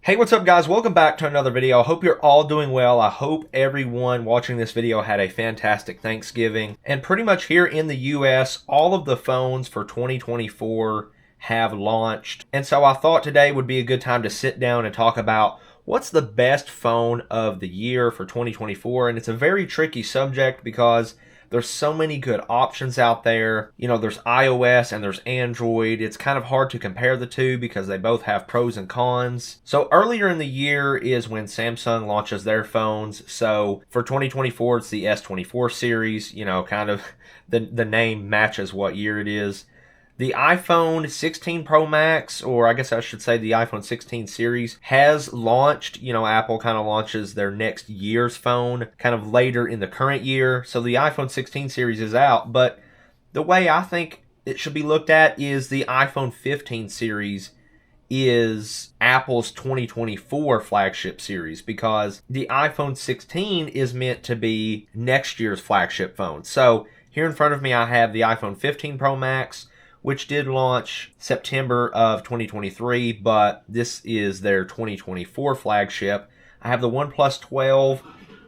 Hey, what's up guys? Welcome back to another video. I hope you're all doing well. I hope everyone watching this video had a fantastic Thanksgiving. And pretty much here in the US, all of the phones for 2024 have launched. And so I thought today would be a good time to sit down and talk about what's the best phone of the year for 2024. And it's a very tricky subject because there's so many good options out there. You know, there's iOS and there's Android. It's kind of hard to compare the two because they both have pros and cons. So earlier in the year is when Samsung launches their phones. So for 2024, it's the S24 series. You know, kind of the name matches what year it is. The iPhone 16 Pro Max, or I guess I should say the iPhone 16 series, has launched. You know, Apple kind of launches their next year's phone kind of later in the current year. So the iPhone 16 series is out, but the way I think it should be looked at is the iPhone 15 series is Apple's 2024 flagship series, because the iPhone 16 is meant to be next year's flagship phone. So here in front of me I have the iPhone 15 Pro Max, which did launch September of 2023, but this is their 2024 flagship. I have the OnePlus 12,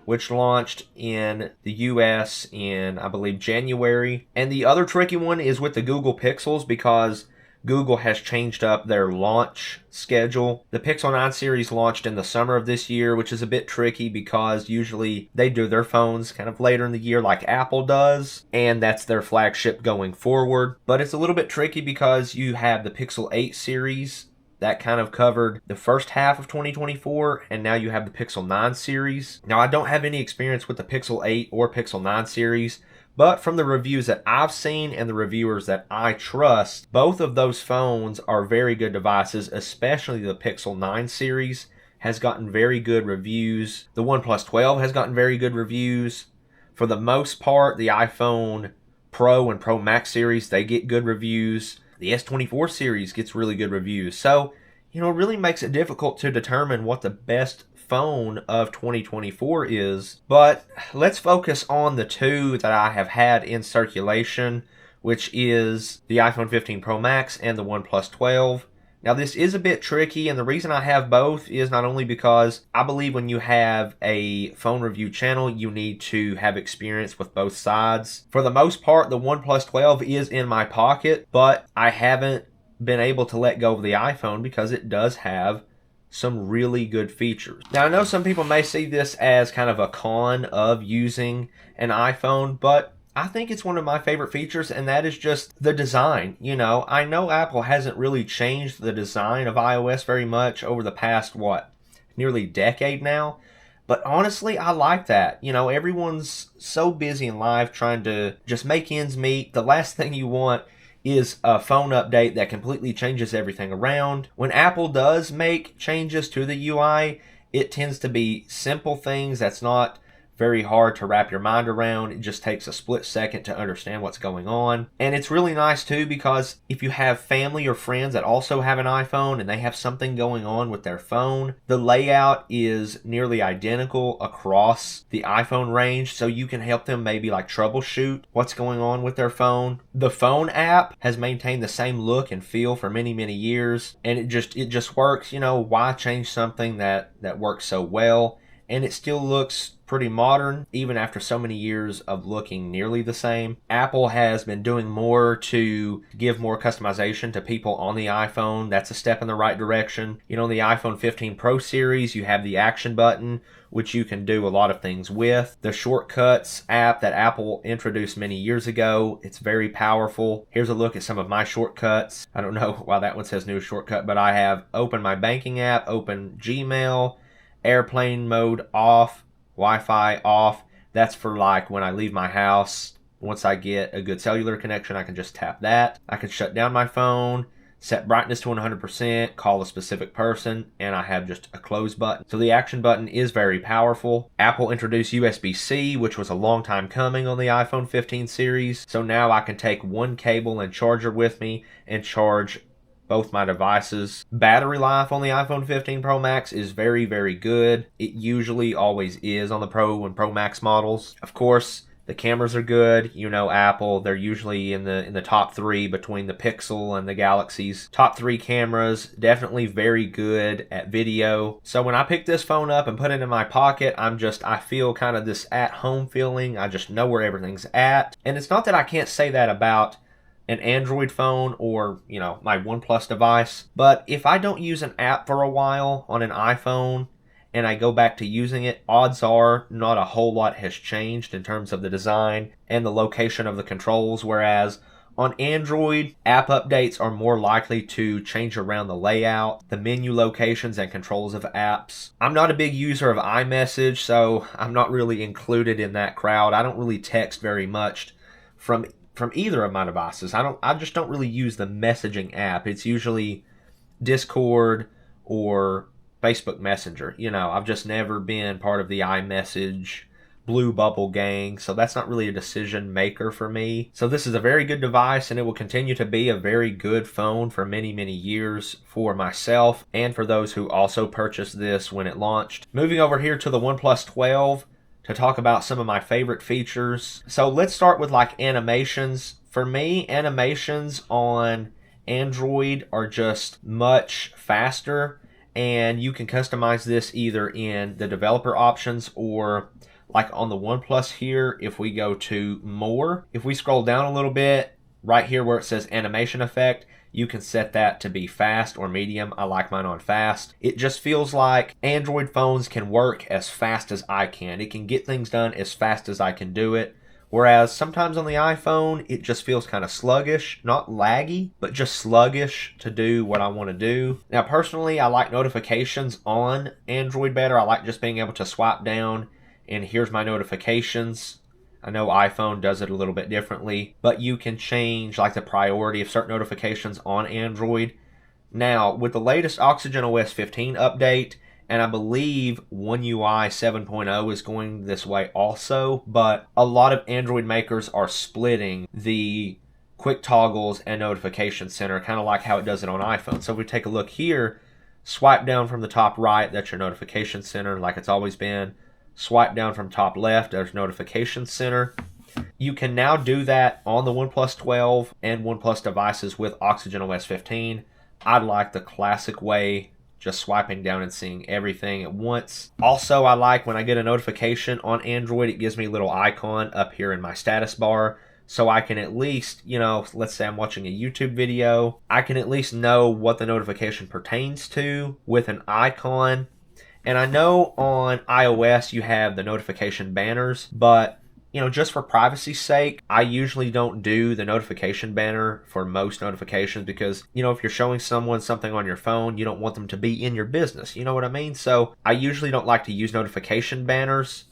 which launched in the US in, I believe, January. And the other tricky one is with the Google Pixels, because Google has changed up their launch schedule. The Pixel 9 series launched in the summer of this year, which is a bit tricky because usually they do their phones kind of later in the year like Apple does, and that's their flagship going forward. But it's a little bit tricky because you have the Pixel 8 series that kind of covered the first half of 2024, and now you have the Pixel 9 series. Now, I don't have any experience with the Pixel 8 or Pixel 9 series, but from the reviews that I've seen and the reviewers that I trust, both of those phones are very good devices, especially the Pixel 9 series has gotten very good reviews. The OnePlus 12 has gotten very good reviews. For the most part, the iPhone Pro and Pro Max series, they get good reviews. The S24 series gets really good reviews. So, you know, it really makes it difficult to determine what the best phone of 2024 is. But let's focus on the two that I have had in circulation, which is the iPhone 15 Pro Max and the OnePlus 12. Now, this is a bit tricky, and the reason I have both is not only because I believe when you have a phone review channel, you need to have experience with both sides. For the most part, the OnePlus 12 is in my pocket, but I haven't been able to let go of the iPhone because it does have some really good features. Now, I know some people may see this as kind of a con of using an iPhone, but I think it's one of my favorite features, and that is just the design. You know, I know Apple hasn't really changed the design of iOS very much over the past, nearly decade now. But honestly, I like that. You know, everyone's so busy in life trying to just make ends meet. The last thing you want is a phone update that completely changes everything around. When Apple does make changes to the UI, it tends to be simple things that's not very hard to wrap your mind around. It just takes a split second to understand what's going on. And it's really nice too, because if you have family or friends that also have an iPhone and they have something going on with their phone, the layout is nearly identical across the iPhone range, so you can help them maybe like troubleshoot what's going on with their phone. The phone app has maintained the same look and feel for many, many years, and it just works. You know, why change something that works so well? And it still looks pretty modern, even after so many years of looking nearly the same. Apple has been doing more to give more customization to people on the iPhone. That's a step in the right direction. You know, the iPhone 15 Pro series, you have the action button, which you can do a lot of things with. The Shortcuts app that Apple introduced many years ago, it's very powerful. Here's a look at some of my shortcuts. I don't know why that one says new shortcut, but I have Open My Banking app, Open Gmail, Airplane mode off, Wi-Fi off. That's for like when I leave my house. Once I get a good cellular connection, I can just tap that. I can shut down my phone, set brightness to 100%, call a specific person, and I have just a close button. So the action button is very powerful. Apple introduced USB-C, which was a long time coming on the iPhone 15 series. So now I can take one cable and charger with me and charge both my devices. Battery life on the iPhone 15 Pro Max is very, very good. It usually always is on the Pro and Pro Max models. Of course, The cameras are good. You know, Apple, they're usually in the top 3 between the Pixel and the Galaxy's top 3 cameras. Definitely very good at video. So when I pick this phone up and put it in my pocket, I feel kind of this at-home feeling. I just know where everything's at. And it's not that I can't say that about an Android phone or, you know, my OnePlus device, but if I don't use an app for a while on an iPhone and I go back to using it, odds are not a whole lot has changed in terms of the design and the location of the controls, whereas on Android, app updates are more likely to change around the layout, the menu locations, and controls of apps. I'm not a big user of iMessage, so I'm not really included in that crowd. I don't really text very much from either of my devices. I just don't really use the messaging app. It's usually Discord or Facebook Messenger. You know, I've just never been part of the iMessage Blue Bubble gang, so that's not really a decision maker for me. So this is a very good device, and it will continue to be a very good phone for many, many years for myself and for those who also purchased this when it launched. Moving over here to the OnePlus 12 to talk about some of my favorite features. So let's start with like animations. For me, animations on Android are just much faster, and you can customize this either in the developer options or like on the OnePlus here. If we go to more, if we scroll down a little bit, right here where it says animation effect, you can set that to be fast or medium. I like mine on fast. It just feels like Android phones can work as fast as I can. It can get things done as fast as I can do it. Whereas sometimes on the iPhone, it just feels kind of sluggish, not laggy, but just sluggish to do what I want to do. Now, personally, I like notifications on Android better. I like just being able to swipe down and here's my notifications. I know iPhone does it a little bit differently, but you can change like the priority of certain notifications on Android. Now, with the latest Oxygen OS 15 update, and I believe One UI 7.0 is going this way also, but a lot of Android makers are splitting the quick toggles and notification center, kind of like how it does it on iPhone. So if we take a look here, swipe down from the top right, that's your notification center like it's always been. Swipe down from top left, there's notification center. You can now do that on the OnePlus 12 and OnePlus devices with Oxygen OS 15. I like the classic way, just swiping down and seeing everything at once. Also, I like when I get a notification on Android, it gives me a little icon up here in my status bar, so I can at least, you know, let's say I'm watching a YouTube video, I can at least know what the notification pertains to with an icon. And I know on iOS you have the notification banners, but you know, just for privacy's sake, I usually don't do the notification banner for most notifications because, you know, if you're showing someone something on your phone, you don't want them to be in your business. You know what I mean? So I usually don't like to use notification banners.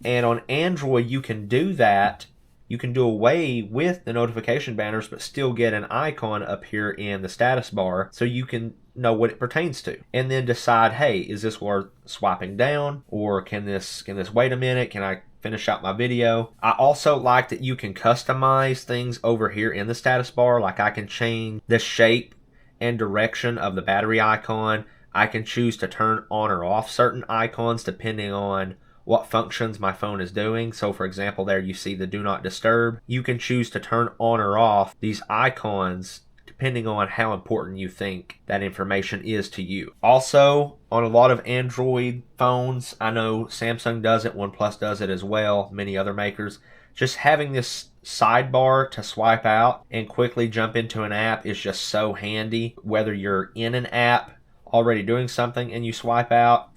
And on Android, you can do that. You can do away with the notification banners, but still get an icon up here in the status bar so you can know what it pertains to. And then decide, hey, is this worth swiping down? Or can this wait a minute? Can I finish out my video? I also like that you can customize things over here in the status bar. Like I can change the shape and direction of the battery icon. I can choose to turn on or off certain icons depending on what functions my phone is doing. So for example, there you see the do not disturb. You can choose to turn on or off these icons depending on how important you think that information is to you. Also, on a lot of Android phones, I know Samsung does it, OnePlus does it as well, many other makers, just having this sidebar to swipe out and quickly jump into an app is just so handy. Whether you're in an app already doing something and you swipe out,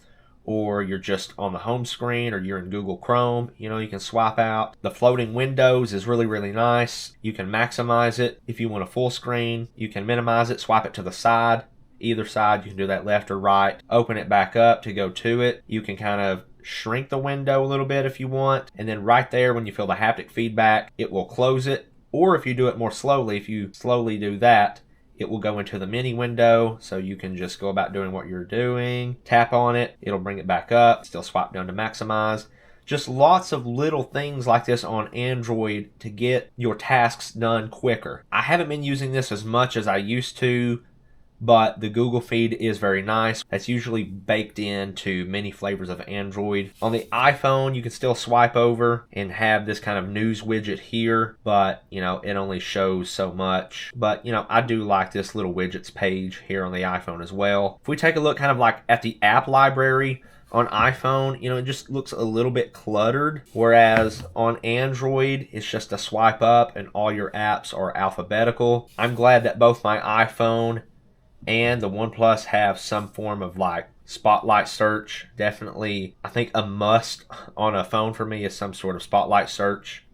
or you're just on the home screen, or you're in Google Chrome, you know, you can swap out. The floating windows is really, really nice. You can maximize it if you want a full screen. You can minimize it, swipe it to the side. Either side, you can do that left or right. Open it back up to go to it. You can kind of shrink the window a little bit if you want. And then right there, when you feel the haptic feedback, it will close it. Or if you do it more slowly, if you slowly do that, it will go into the mini window, so you can just go about doing what you're doing. Tap on it, it'll bring it back up, still swipe down to maximize. Just lots of little things like this on Android to get your tasks done quicker. I haven't been using this as much as I used to but the Google feed is very nice. That's usually baked into many flavors of Android. On the iPhone, you can still swipe over and have this kind of news widget here, but you know, it only shows so much. But you know, I do like this little widgets page here on the iPhone as well. If we take a look kind of like at the app library on iPhone, you know, it just looks a little bit cluttered, whereas on Android, it's just a swipe up and all your apps are alphabetical. I'm glad that both my iPhone and the OnePlus have some form of like spotlight search. Definitely, I think a must on a phone for me is some sort of spotlight search.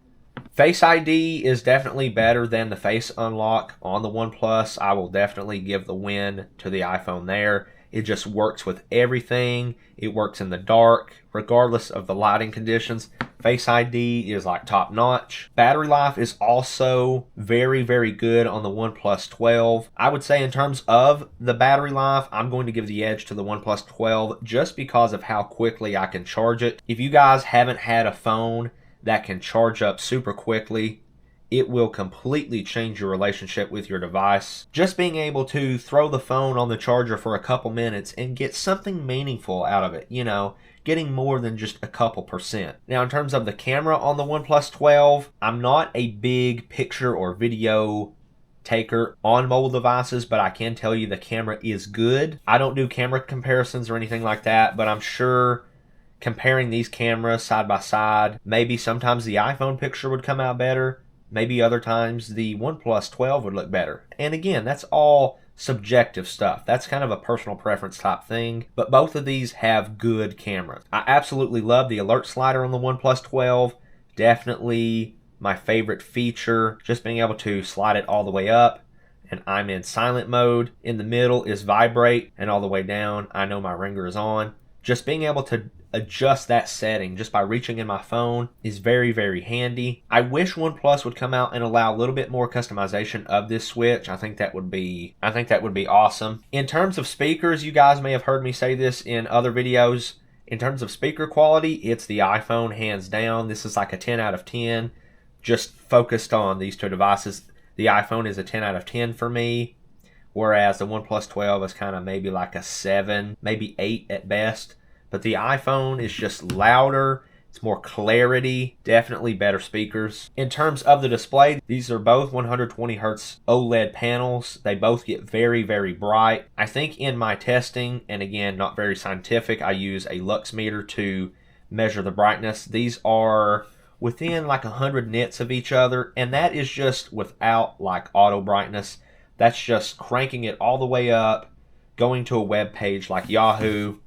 Face ID is definitely better than the face unlock on the OnePlus. I will definitely give the win to the iPhone there. It just works with everything. It works in the dark, regardless of the lighting conditions. Face ID is like top notch. Battery life is also very, very good on the OnePlus 12. I would say in terms of the battery life, I'm going to give the edge to the OnePlus 12 just because of how quickly I can charge it. If you guys haven't had a phone that can charge up super quickly, it will completely change your relationship with your device. Just being able to throw the phone on the charger for a couple minutes and get something meaningful out of it, you know, getting more than just a couple percent. Now, in terms of the camera on the OnePlus 12, I'm not a big picture or video taker on mobile devices, but I can tell you the camera is good. I don't do camera comparisons or anything like that, but I'm sure comparing these cameras side by side, maybe sometimes the iPhone picture would come out better. Maybe other times the OnePlus 12 would look better. And again, that's all subjective stuff. That's kind of a personal preference type thing. But both of these have good cameras. I absolutely love the alert slider on the OnePlus 12. Definitely my favorite feature. Just being able to slide it all the way up and I'm in silent mode. In the middle is vibrate, and all the way down, I know my ringer is on. Just being able to adjust that setting just by reaching in my phone is very, very handy. I wish OnePlus would come out and allow a little bit more customization of this switch. I think that would be awesome. In terms of speakers, you guys may have heard me say this in other videos. In terms of speaker quality, it's the iPhone hands down. This is like a 10 out of 10. Just focused on these two devices, the iPhone is a 10 out of 10 for me. Whereas the OnePlus 12 is kind of maybe like a 7, maybe 8 at best. But the iPhone is just louder, it's more clarity, definitely better speakers. In terms of the display, these are both 120 Hz OLED panels. They both get very, very bright. I think in my testing, and again, not very scientific, I use a lux meter to measure the brightness. These are within like 100 nits of each other, and that is just without like auto brightness. That's just cranking it all the way up, going to a web page like Yahoo,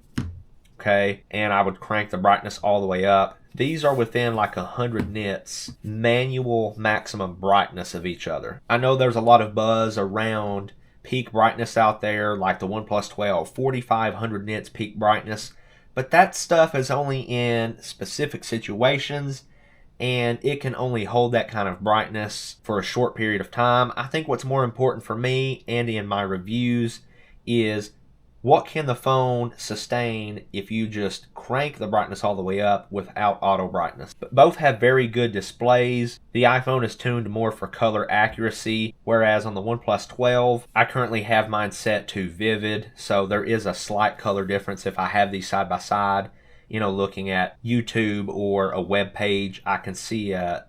okay, and I would crank the brightness all the way up. These are within like 100 nits, manual maximum brightness of each other. I know there's a lot of buzz around peak brightness out there, like the OnePlus 12, 4,500 nits peak brightness, but that stuff is only in specific situations, and it can only hold that kind of brightness for a short period of time. I think what's more important for me and in my reviews is what can the phone sustain if you just crank the brightness all the way up without auto brightness. But both have very good displays. The iPhone is tuned more for color accuracy, whereas on the OnePlus 12, I currently have mine set to vivid, so there is a slight color difference if I have these side by side. You know, looking at YouTube or a web page, I can see a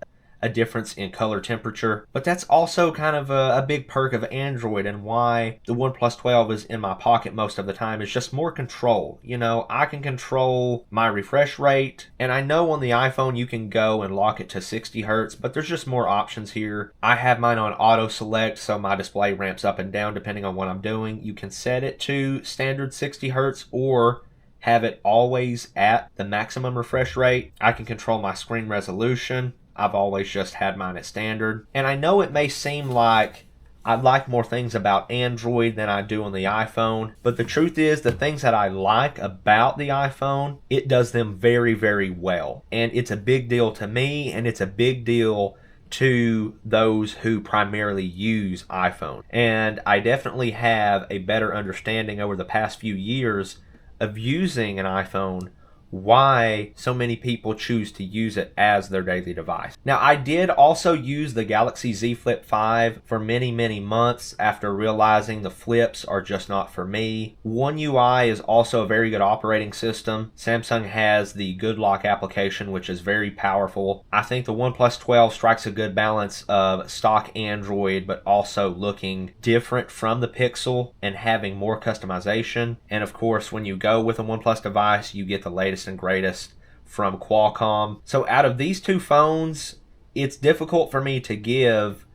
difference in color temperature. But that's also kind of a big perk of Android, and why the OnePlus 12 is in my pocket most of the time, is just more control. You know, I can control my refresh rate, and I know on the iPhone you can go and lock it to 60 Hertz, but there's just more options here. I have mine on auto select, so my display ramps up and down depending on what I'm doing. You can set it to standard 60 Hertz or have it always at the maximum refresh rate. I can control my screen resolution. I've always just had mine at standard. And I know it may seem like I like more things about Android than I do on the iPhone, but the truth is the things that I like about the iPhone, it does them very, very well. And it's a big deal to me, and it's a big deal to those who primarily use iPhone. And I definitely have a better understanding over the past few years of using an iPhone why so many people choose to use it as their daily device. Now, I did also use the Galaxy Z Flip 5 for many months after realizing the flips are just not for me. One UI is also a very good operating system. Samsung has the Good Lock application, which is very powerful. I think the OnePlus 12 strikes a good balance of stock Android, but also looking different from the Pixel and having more customization. And of course, when you go with a OnePlus device, you get the latest and greatest from Qualcomm. So out of these two phones, it's difficult for me to give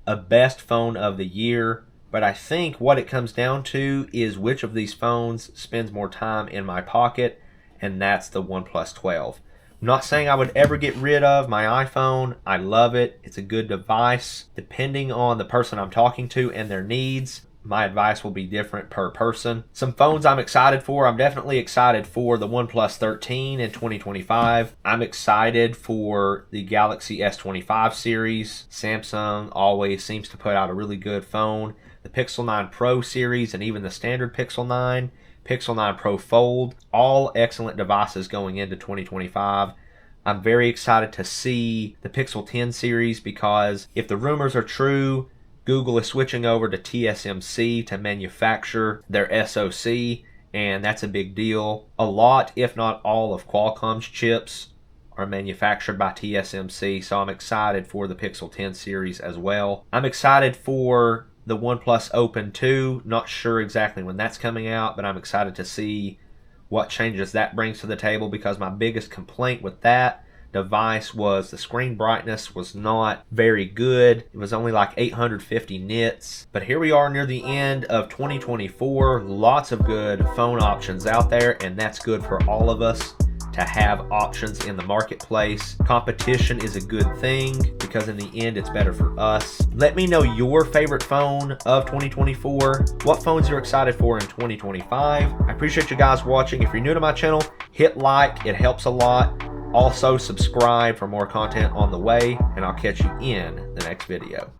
a best phone of the year, but I think what it comes down to is which of these phones spends more time in my pocket, and that's the OnePlus 12. I'm not saying I would ever get rid of my iPhone. I love it. It's a good device. Depending on the person I'm talking to and their needs, my advice will be different per person. Some phones I'm excited for. I'm definitely excited for the OnePlus 13 in 2025. I'm excited for the Galaxy S25 series. Samsung always seems to put out a really good phone. The Pixel 9 Pro series and even the standard Pixel 9, Pixel 9 Pro Fold, all excellent devices going into 2025. I'm very excited to see the Pixel 10 series because if the rumors are true, Google is switching over to TSMC to manufacture their SoC, and that's a big deal. A lot, if not all, of Qualcomm's chips are manufactured by TSMC, so I'm excited for the Pixel 10 series as well. I'm excited for the OnePlus Open 2. Not sure exactly when that's coming out, but I'm excited to see what changes that brings to the table because my biggest complaint with that device was the screen brightness was not very good. It was only like 850 nits. But here we are near the end of 2024. Lots of good phone options out there, and that's good for all of us to have options in the marketplace. Competition is a good thing because in the end it's better for us. Let me know your favorite phone of 2024. What phones you're excited for in 2025. I appreciate you guys watching. If you're new to my channel, hit like. It helps a lot. Also, subscribe for more content on the way, and I'll catch you in the next video.